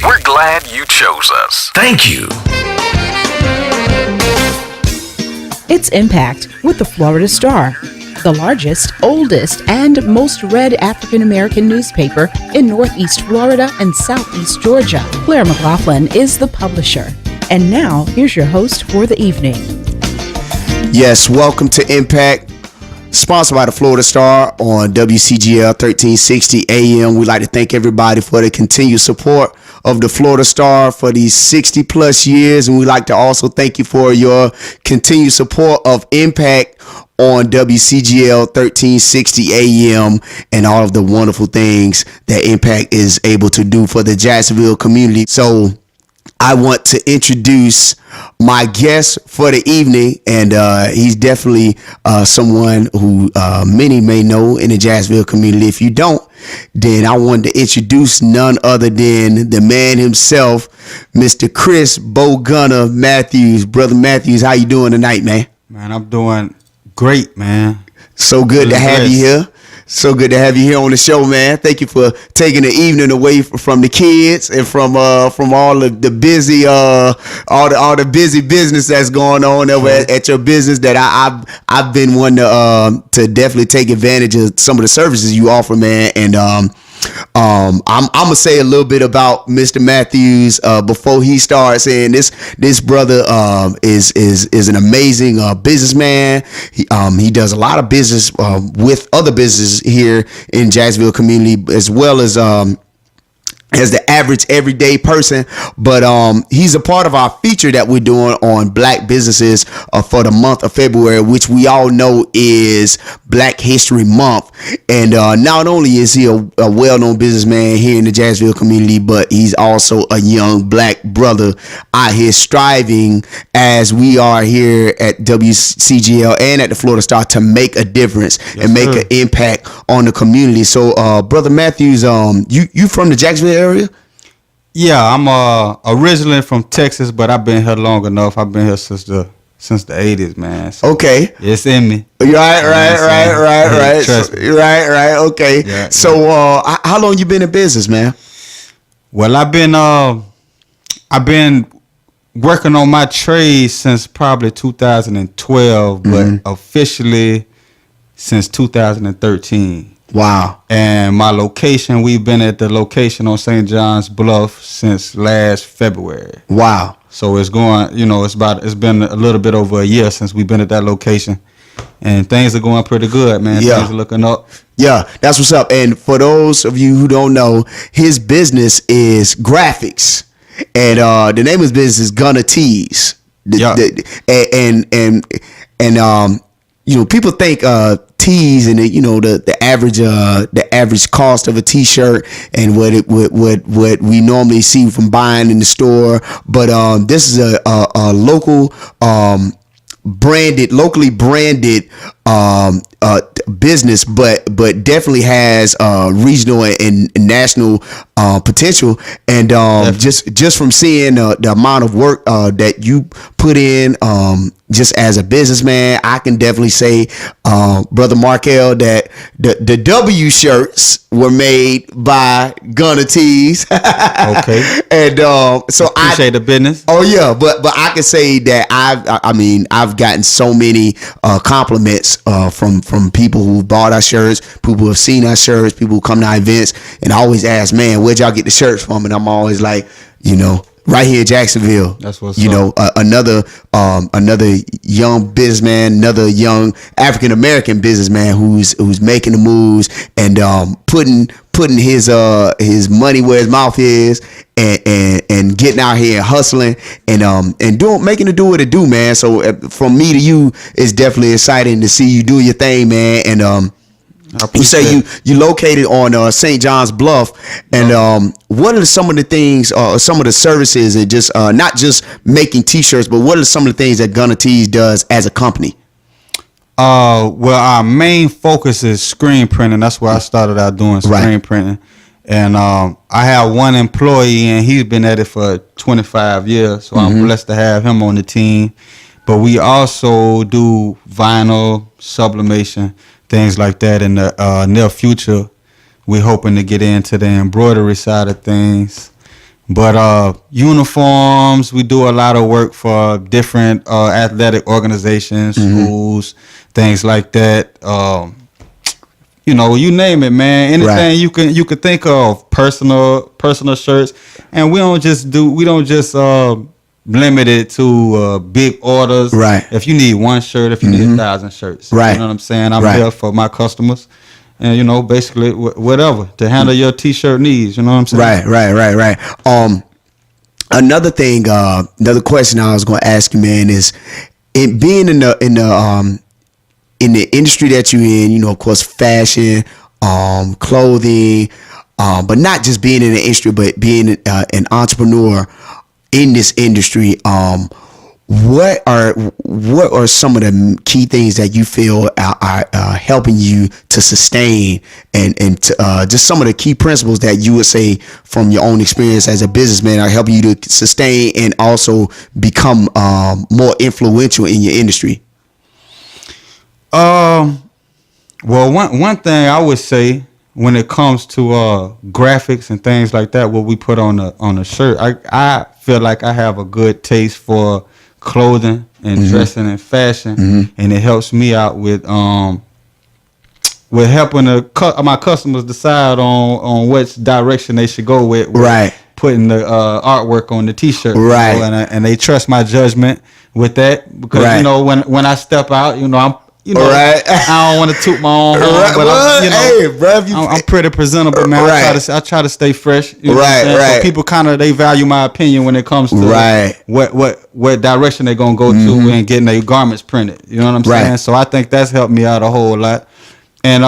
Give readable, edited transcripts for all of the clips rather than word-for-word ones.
We're glad you chose us. Thank you. It's Impact with the Florida Star, the largest, oldest, and most read African American newspaper in Northeast Florida and Southeast Georgia. Claire McLaughlin is the publisher. And now, here's your host for the evening. Yes, welcome to Impact, sponsored by the Florida Star on WCGL 1360 AM. We'd like to thank everybody for the continued support of the Florida Star for these 60 plus years. And we'd like to also thank you for your continued support of Impact on WCGL 1360 AM and all of the wonderful things that Impact is able to do for the Jacksonville community. So I want to introduce my guest for the evening, and he's definitely someone who many may know in the Jacksonville community. If you don't, then I wanted to introduce none other than the man himself, Mr. Chris Bo Gunner Matthews. Brother Matthews, how you doing tonight, man? Man, I'm doing great, man. So good to have you here. So good to have you here on the show, man. Thank you for taking the evening away from the kids and from all the busy all the busy business that's going on over at your business. That I've been one to definitely take advantage of some of the services you offer, man. And I'm gonna say a little bit about Mr. Matthews before he starts. Saying this brother is an amazing businessman. He does a lot of business with other businesses here in Jacksonville community, as well as the average everyday person. But he's a part of our feature that we're doing on black businesses for the month of February, which we all know is Black History Month. And not only is he a well-known businessman here in the Jacksonville community, but he's also a young black brother out here striving, as we are here at WCGL and at the Florida Star, to make a difference and make an impact on the community. So Brother Matthews, you from the Jacksonville area? Yeah, I'm originally from Texas, but I've been here long enough. I've been here since the 80s, man. So okay, it's in me. Right. Trust me. Right. Okay. Yeah, so, how long you been in business, man? Well, I've been working on my trade since probably 2012, but officially since 2013. Wow. And my location, we've been at the location on St. John's Bluff since last February. Wow. So it's going, it's been a little bit over a year since we've been at that location. And things are going pretty good, man. Yeah. Things are looking up. Yeah, that's what's up. And for those of you who don't know, his business is graphics. And the name of his business is Gunner Tees. People think tees and the average cost of a t-shirt and what we normally see from buying in the store, but this is a locally branded business, but definitely has regional and national potential. And just from seeing the amount of work that you put in just as a businessman, I can definitely say, Brother Markel, that the W shirts were made by Gunner Tees. Okay. And so I appreciate the business. Oh yeah, but I can say that I've gotten so many compliments from people who bought our shirts, people who have seen our shirts, people who come to our events, and always ask, man, where'd y'all get the shirts from? And I'm always like, right here in Jacksonville. That's what's up. Another young businessman, another young African American businessman who's making the moves and putting his money where his mouth is and getting out here and hustling and making it do what it do, man. So from me to you, it's definitely exciting to see you do your thing, man. And you say you located on St. John's Bluff, and what are some of the things, some of the services, and just not just making T-shirts, but what are some of the things that Gunner Tees does as a company? Well, our main focus is screen printing. That's where I started out doing screen printing, and I have one employee, and he's been at it for 25 years, so I'm blessed to have him on the team. But we also do vinyl, sublimation, things like that. In the near future, we're hoping to get into the embroidery side of things. But uniforms, we do a lot of work for different athletic organizations, schools, things like that. You know, you name it, man. Anything you could think of, personal shirts, and we don't just limit it to big orders. Right. If you need one shirt, if you need 1,000 shirts, right. You know what I'm saying? I'm here for my customers, and you know, basically whatever to handle your t-shirt needs. You know what I'm saying? Right. Another thing, another question I was going to ask you, man, is it being in the industry that you're in, you know, of course, fashion, clothing, but not just being in the industry, but being an entrepreneur in this industry. What are some of the key things that you feel are helping you to sustain and to, just some of the key principles that you would say from your own experience as a businessman are helping you to sustain and also become more influential in your industry? Well, one thing I would say when it comes to graphics and things like that, what we put on the shirt, I feel like I have a good taste for clothing and dressing and fashion, and it helps me out with helping my customers decide on which direction they should go with putting the artwork on the t-shirt, right? You know, and they trust my judgment with that because you know when I step out, you know I don't want to toot my own horn, but I'm pretty presentable, man. I try to stay fresh, you know So people they value my opinion when it comes to what direction they're gonna go to and getting their garments printed. You know what I'm saying? So I think that's helped me out a whole lot. And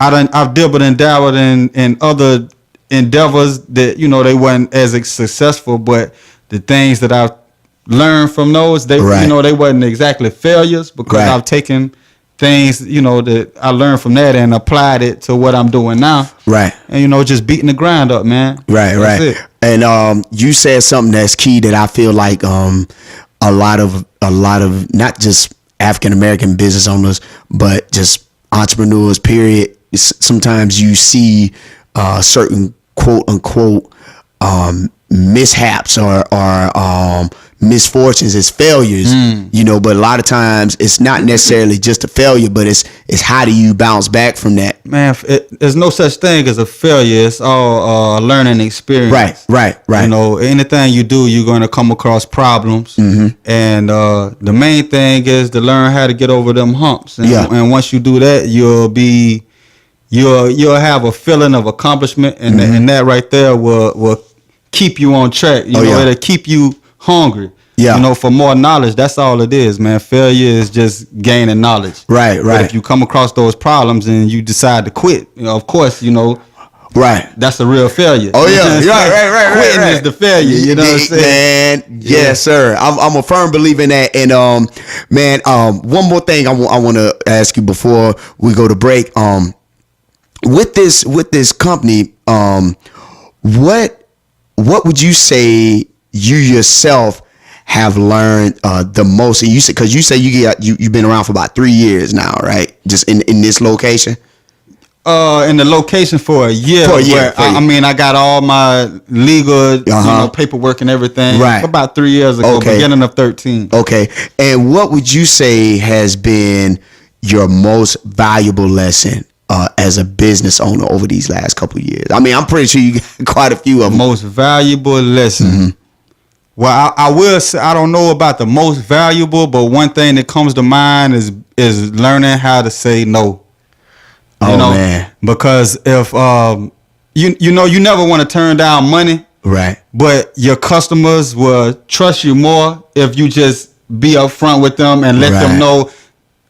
I've dabbled and dabbled in other endeavors that you know they weren't as successful, but the things that I've learn from those, they you know they wasn't exactly failures because I've taken things you know that I learned from that and applied it to what I'm doing now, and you know just beating the grind up, man. That's it. And you said something that's key that I feel like a lot of not just African American business owners but just entrepreneurs period, sometimes you see certain quote unquote mishaps or misfortunes as failures, you know, but a lot of times it's not necessarily just a failure, but it's how do you bounce back from that? Man, there's no such thing as a failure. It's all learning experience. Right. You know, anything you do, you're going to come across problems, and the main thing is to learn how to get over them humps. And once you do that, you'll have a feeling of accomplishment, and that right there will keep you on track. You know, it'll keep you hungry. You know, for more knowledge. That's all it is, man. Failure is just gaining knowledge. Right. But if you come across those problems and you decide to quit, you know, of course, you know, that's a real failure. Right. Quitting is the failure. You know what I'm saying? Man, yes, sir. I'm a firm believer in that. And man, one more thing I want to ask you before we go to break. With this company, what would you say you yourself have learned the most? And you said, because you say you've been around for about 3 years now, right? Just in this location. In the location for a year. I mean, I got all my legal you know, paperwork and everything about 3 years ago, beginning of 13. Okay. And what would you say has been your most valuable lesson as a business owner over these last couple of years? I mean, I'm pretty sure you got quite a few of them. Most valuable lesson. Well, I will say I don't know about the most valuable, but one thing that comes to mind is learning how to say no. You know, man. Because if you know you never want to turn down money, right? But your customers will trust you more if you just be upfront with them and let them know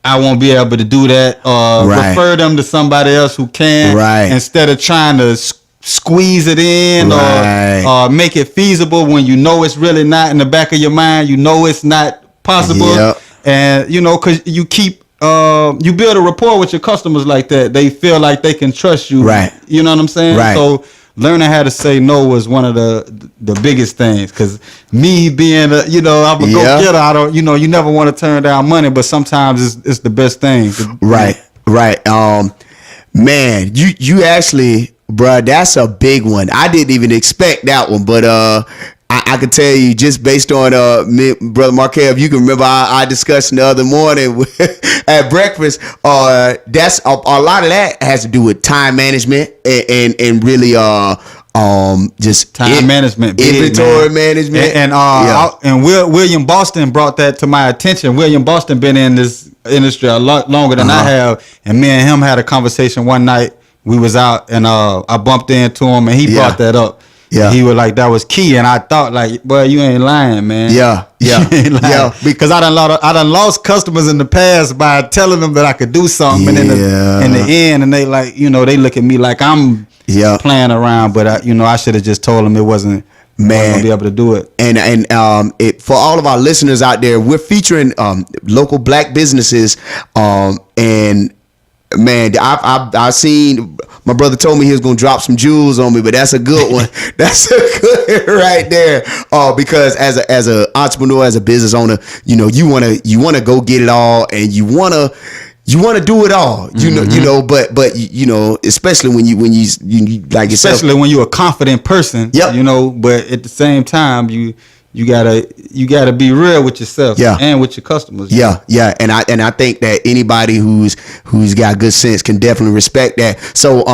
I won't be able to do that. Refer them to somebody else who can, instead of trying to squeeze it in or make it feasible when you know it's really not in the back of your mind. You know it's not possible, and you know because you keep. You build a rapport with your customers like that. They feel like they can trust you. Right. You know what I'm saying? Right. So learning how to say no was one of the biggest things. Because me being I'm a go-getter. I don't, you never want to turn down money, but sometimes it's the best thing. Right. Man, you actually Bruh, that's a big one. I didn't even expect that one, but I can tell you just based on Brother Markel, if you can remember our discussion the other morning at breakfast, that's a lot of that has to do with time management and really just time management, inventory management, and William Boston brought that to my attention. William Boston been in this industry a lot longer than I have, and me and him had a conversation one night. We was out and I bumped into him and he brought that up. Yeah, he was like, that was key, and I thought like, boy, you ain't lying, man. Yeah, because I done lost customers in the past by telling them that I could do something, and in the end, and they like, they look at me like I'm playing around, but I should have just told them it wasn't. Man, gonna be able to do it. And for all of our listeners out there, we're featuring local black businesses, and man, I've seen. My brother told me he was gonna drop some jewels on me, but that's a good one. That's a good one right there. Because as a entrepreneur, as a business owner, you wanna go get it all, and you wanna do it all. But especially when you like yourself, especially when you're a confident person. Yep. But at the same time, you gotta be real with yourself, and with your customers. Yeah. And I think that anybody who's got good sense can definitely respect that. So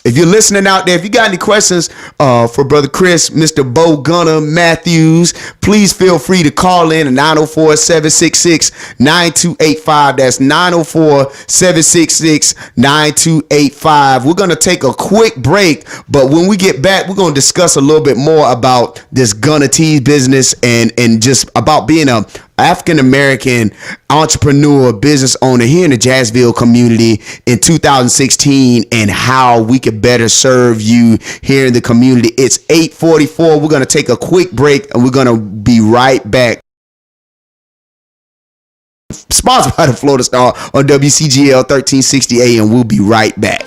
if you're listening out there, if you got any questions for Brother Chris, Mr. Bo Gunner Matthews, please feel free to call in at 904-766-9285. That's 904-766-9285. We're going to take a quick break, but when we get back, we're going to discuss a little bit more about this Gunner Tees business and just about being a African-American entrepreneur, business owner here in the Jacksonville community in 2016 and how we could better serve you here in the community. It's 8:44. We're going to take a quick break and we're going to be right back. Sponsored by the Florida Star on WCGL 1360 AM. We'll be right back.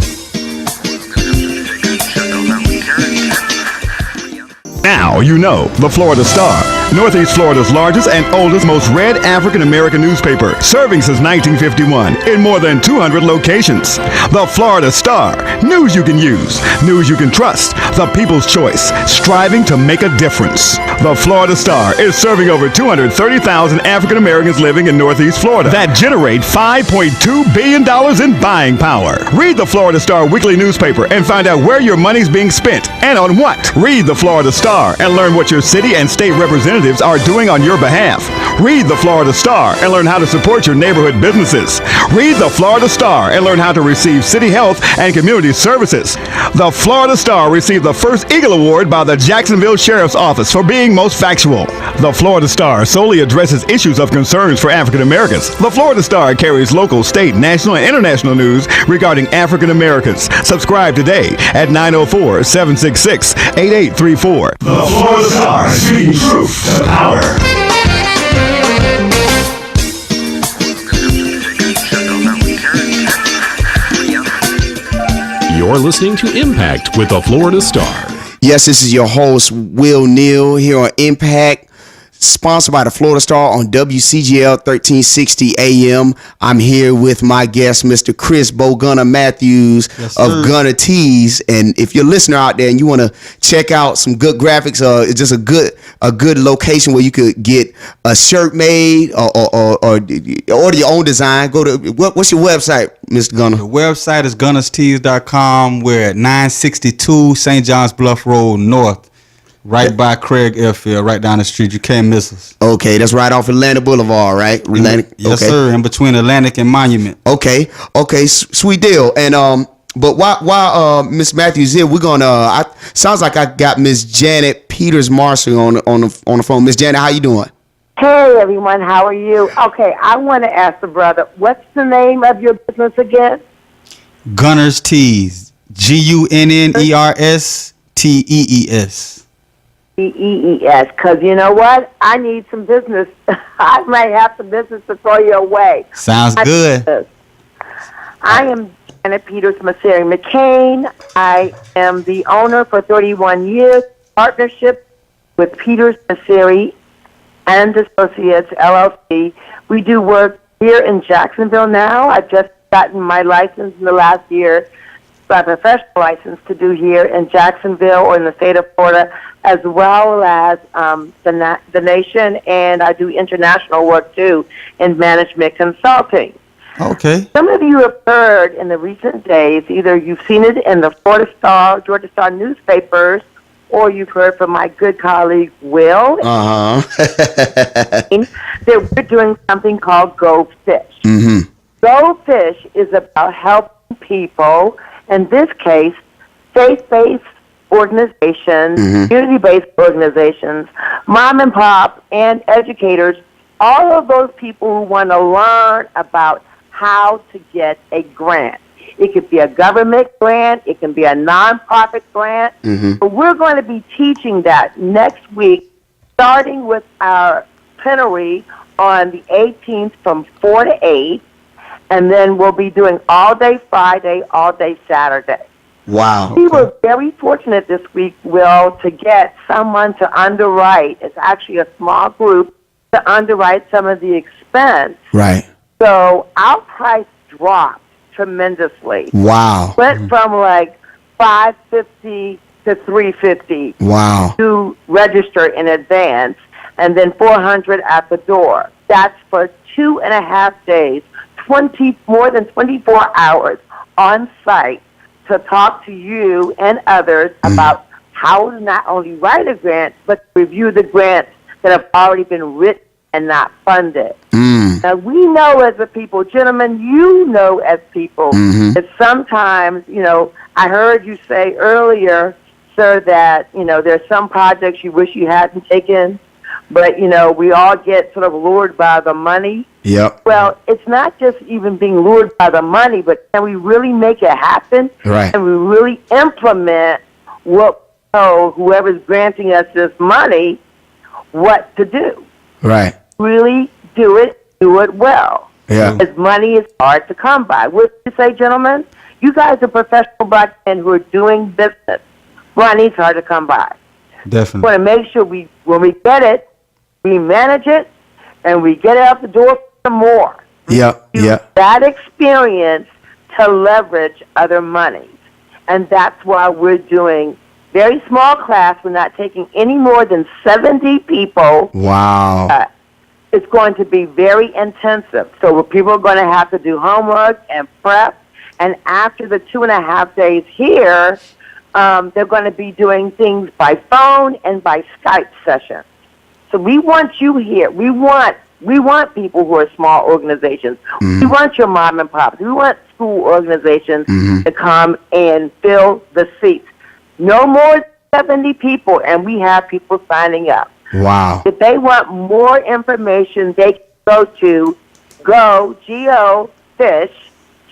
Now you know the Florida Star, Northeast Florida's largest and oldest, most read African-American newspaper, serving since 1951 in more than 200 locations. The Florida Star, news you can use, news you can trust, the people's choice, striving to make a difference. The Florida Star is serving over 230,000 African-Americans living in Northeast Florida that generate $5.2 billion in buying power. Read the Florida Star weekly newspaper and find out where your money's being spent and on what. Read the Florida Star and learn what your city and state representatives are doing on your behalf. Read the Florida Star and learn how to support your neighborhood businesses. Read the Florida Star and learn how to receive city health and community services. The Florida Star received the first Eagle Award by the Jacksonville Sheriff's Office for being most factual. The Florida Star solely addresses issues of concerns for African Americans. The Florida Star carries local, state, national, and international news regarding African Americans. Subscribe today at 904-766-8834. The Florida Star, speaking truth to power. You're listening to Impact with the Florida Star. Yes, this is your host, Will Neal, here on Impact, sponsored by the Florida Star on WCGL 1360 AM. I'm here with my guest, Mr. Chris Bo Gunner Matthews of Gunner Tees. And if you're a listener out there and you want to check out some good graphics, it's just a good location where you could get a shirt made or your own design. Go to what's your website, Mr. Gunner? The website is gunnerstees.com. We're at 962 St. John's Bluff Road North. Right by Craig Airfield, right down the street. You can't miss us. Okay, that's right off Atlantic Boulevard, right? Atlantic. Yes, sir. In between Atlantic and Monument. Okay, sweet deal. And but while Miss Matthews here, we're gonna. Sounds like I got Miss Janet Peters Marshall on the phone. Miss Janet, how you doing? Hey everyone, how are you? Okay, I want to ask the brother, what's the name of your business again? Gunner's Tees. GUNNERS TEES. TEES, because you know what? I need some business. I might have some business to throw you away. Sounds good. I am Janet Peters Masseri McCain. I am the owner for 31 years, partnership with Peters Masseri and Associates, LLC. We do work here in Jacksonville now. I've just gotten my license in the last year by professional license to do here in Jacksonville or in the state of Florida, as well as the nation, and I do international work too in management consulting. Okay. Some of you have heard in the recent days, either you've seen it in the Florida Star, Georgia Star newspapers, or you've heard from my good colleague Will. That we're doing something called Go Fish. Mm-hmm. Go Fish is about helping people, in this case, faith-based organizations, community-based organizations, mom and pop, and educators, all of those people who want to learn about how to get a grant. It could be a government grant. It can be a nonprofit grant. But we're going to be teaching that next week, starting with our plenary on the 18th from 4 to 8. And then we'll be doing all day Friday, all day Saturday. Wow. We were very fortunate this week, Will, to get someone to underwrite. It's actually a small group to underwrite some of the expense. Right. So our price dropped tremendously. Wow. Went from like $550 to $350. Wow. To register in advance, and then $400 at the door. That's for 2.5 days. More than 24 hours on site to talk to you and others about how to not only write a grant, but to review the grants that have already been written and not funded. Now, we know as a people, gentlemen, you know as people, that sometimes, I heard you say earlier, sir, that, there's some projects you wish you hadn't taken, but, we all get sort of lured by the money. Yep. Well, it's not just even being lured by the money, but can we really make it happen? Right. Can we really implement what whoever's granting us this money, what to do? Right. Really do it well. Yeah. Because money is hard to come by. What do you say, gentlemen? You guys are professional black men who are doing business. Money's hard to come by. Definitely. We want to make sure when we get it, we manage it, and we get it out the door for more. Yep. Use that experience to leverage other monies. And that's why we're doing very small class. We're not taking any more than 70 people. Wow. It's going to be very intensive. So people are going to have to do homework and prep. And after the 2.5 days here, they're going to be doing things by phone and by Skype sessions. So we want you here. We want people who are small organizations. We want your mom and pops. We want school organizations to come and fill the seats. No more than 70 people, and we have people signing up. Wow. If they want more information, they can go to Go Fish,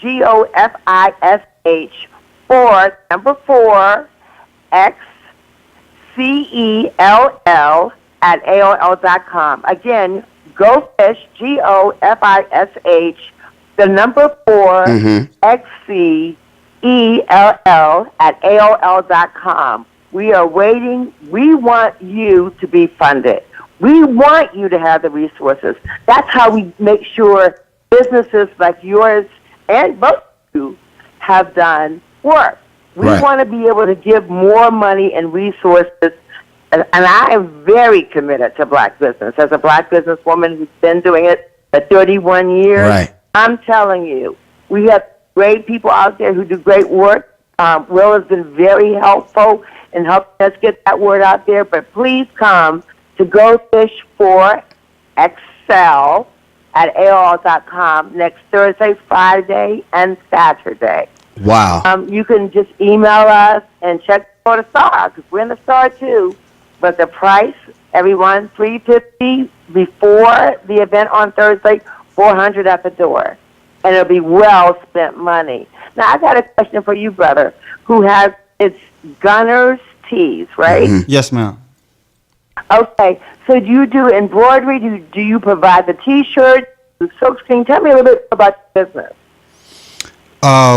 GOFISH 4 XCELL at AOL.com. Again, Go Fish, GOFISH 4 XCELL at AOL.com. We are waiting. We want you to be funded. We want you to have the resources. That's how we make sure businesses like yours and both of you have done work. We want to be able to give more money and resources, and I am very committed to black business. As a black businesswoman who's been doing it for 31 years, I'm telling you, we have great people out there who do great work. Will has been very helpful in helping us get that word out there, but please come to Go Fish 4 Excel at AOL.com next Thursday, Friday, and Saturday. Wow. You can just email us and check for the Star, because we're in the Star too. But the price, everyone, $350 before the event on Thursday, $400 at the door. And it'll be well spent money. Now, I got a question for you, brother, who has, it's Gunner's Tees, right? Yes, ma'am. Okay, so do you do embroidery? Do you provide the T-shirts, the silkscreen? Tell me a little bit about your business.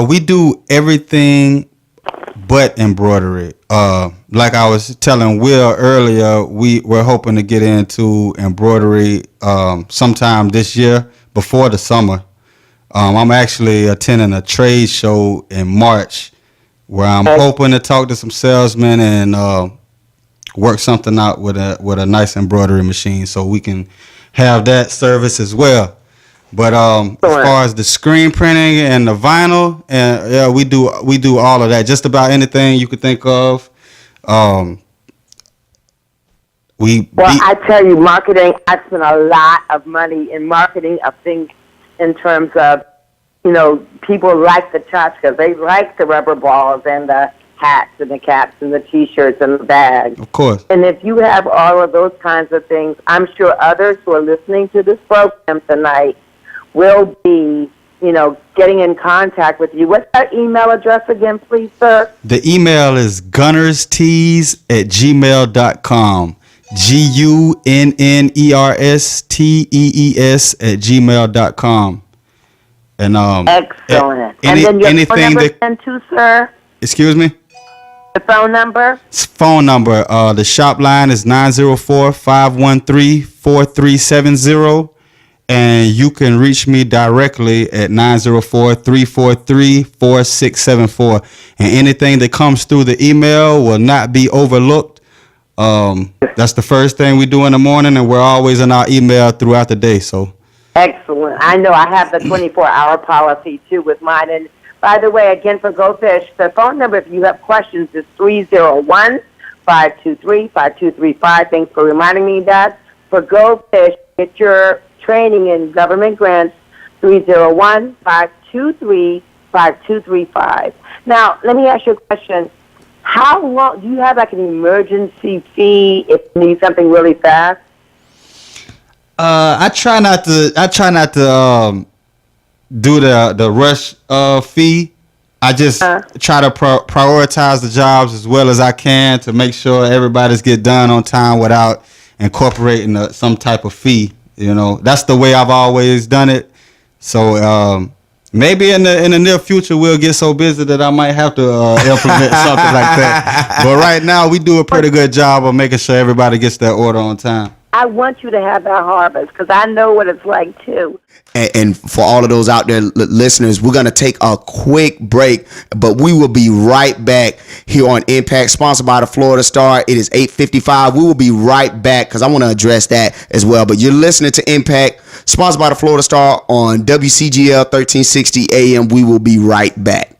We do everything but embroidery. Like I was telling Will earlier, we're hoping to get into embroidery sometime this year before the summer. I'm actually attending a trade show in March where I'm hoping to talk to some salesmen and work something out with a nice embroidery machine, so we can have that service as well. But as far as the screen printing and the vinyl, and yeah, we do all of that. Just about anything you could think of. I tell you, marketing. I spend a lot of money in marketing of things in terms of, people like the tchotchkes. They like the rubber balls and the hats and the caps and the T-shirts and the bags. Of course. And if you have all of those kinds of things, I'm sure others who are listening to this program tonight will be, getting in contact with you. What's our email address again, please, sir? The email is gunnerstees@gmail.com. GUNNERSTEES@gmail.com. And excellent. And then your phone number then too, sir? Excuse me? The phone number? Phone number. The shop line is 904-513-4370. And you can reach me directly at 904-343-4674. And anything that comes through the email will not be overlooked. That's the first thing we do in the morning, and we're always in our email throughout the day. So excellent. I know I have the 24-hour policy, too, with mine. And by the way, again, for Go Fish, the phone number, if you have questions, is 301-523-5235. Thanks for reminding me that. For Go Fish, get your training in government grants, 301-523-5235. Now, let me ask you a question. How long, do you have like an emergency fee if you need something really fast? I try not to do the rush fee. I just try to prioritize the jobs as well as I can to make sure everybody's get done on time without incorporating some type of fee. That's the way I've always done it. So maybe in the near future we'll get so busy that I might have to implement something like that. But right now we do a pretty good job of making sure everybody gets their order on time. I want you to have that harvest because I know what it's like too. And for all of those out there listeners, we're going to take a quick break, but we will be right back here on Impact, sponsored by the Florida Star. It is 8:55. We will be right back because I want to address that as well. But you're listening to Impact, sponsored by the Florida Star on WCGL 1360 AM. We will be right back.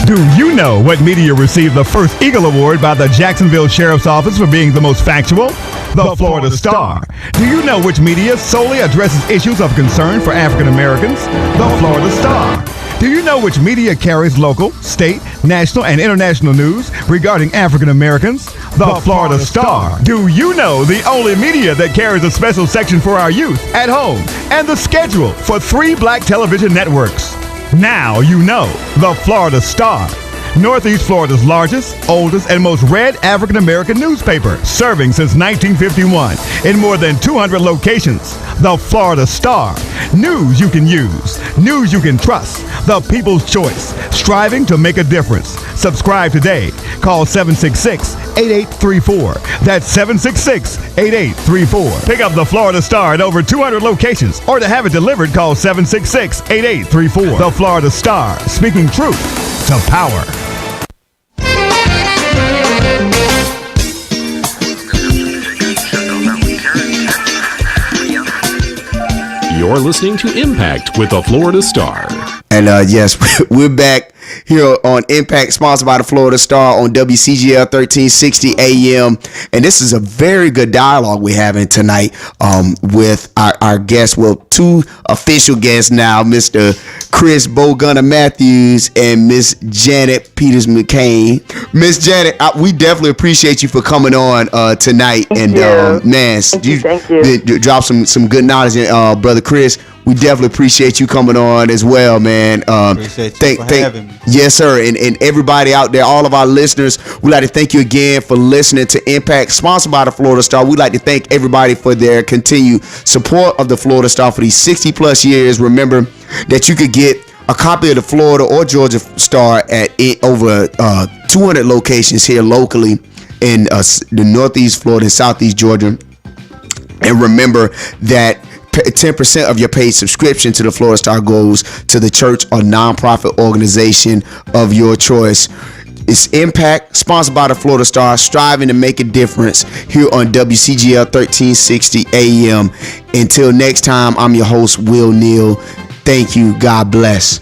Do you know what media received the first Eagle Award by the Jacksonville Sheriff's Office for being the most factual? The Florida Star. Do you know which media solely addresses issues of concern for African Americans? The Florida Star. Do you know which media carries local, state, national, and international news regarding African Americans? The Florida Star. Do you know the only media that carries a special section for our youth at home and the schedule for 3 black television networks? Now you know the Florida Star. Northeast Florida's largest, oldest, and most read African American newspaper, serving since 1951 in more than 200 locations. The Florida Star. News you can use, news you can trust. The People's Choice, striving to make a difference. Subscribe today. Call 766-8834. That's 766-8834. Pick up the Florida Star at over 200 locations, or to have it delivered, call 766-8834. The Florida Star, speaking truth to power. You're listening to Impact with the Florida Star. And yes, we're back here on Impact, sponsored by the Florida Star on WCGL 1360 AM. And this is a very good dialogue we're having tonight with our guests. Well, 2 official guests now, Mr. Chris Gunner Matthews and Miss Janet Peters McCain. Miss Janet, we definitely appreciate you for coming on tonight. Thank you. Man, Thank you. Drop some good knowledge, Brother Chris. We definitely appreciate you coming on as well, man. Appreciate you for having me. Yes, sir. And everybody out there, all of our listeners, we'd like to thank you again for listening to Impact, sponsored by the Florida Star. We'd like to thank everybody for their continued support of the Florida Star for these 60 plus years. Remember that you could get a copy of the Florida or Georgia Star at over 200 locations here locally in the Northeast Florida and Southeast Georgia. And remember that 10% of your paid subscription to the Florida Star goes to the church or nonprofit organization of your choice. It's Impact, sponsored by the Florida Star, striving to make a difference here on WCGL 1360 AM. Until next time, I'm your host, Will Neal. Thank you. God bless.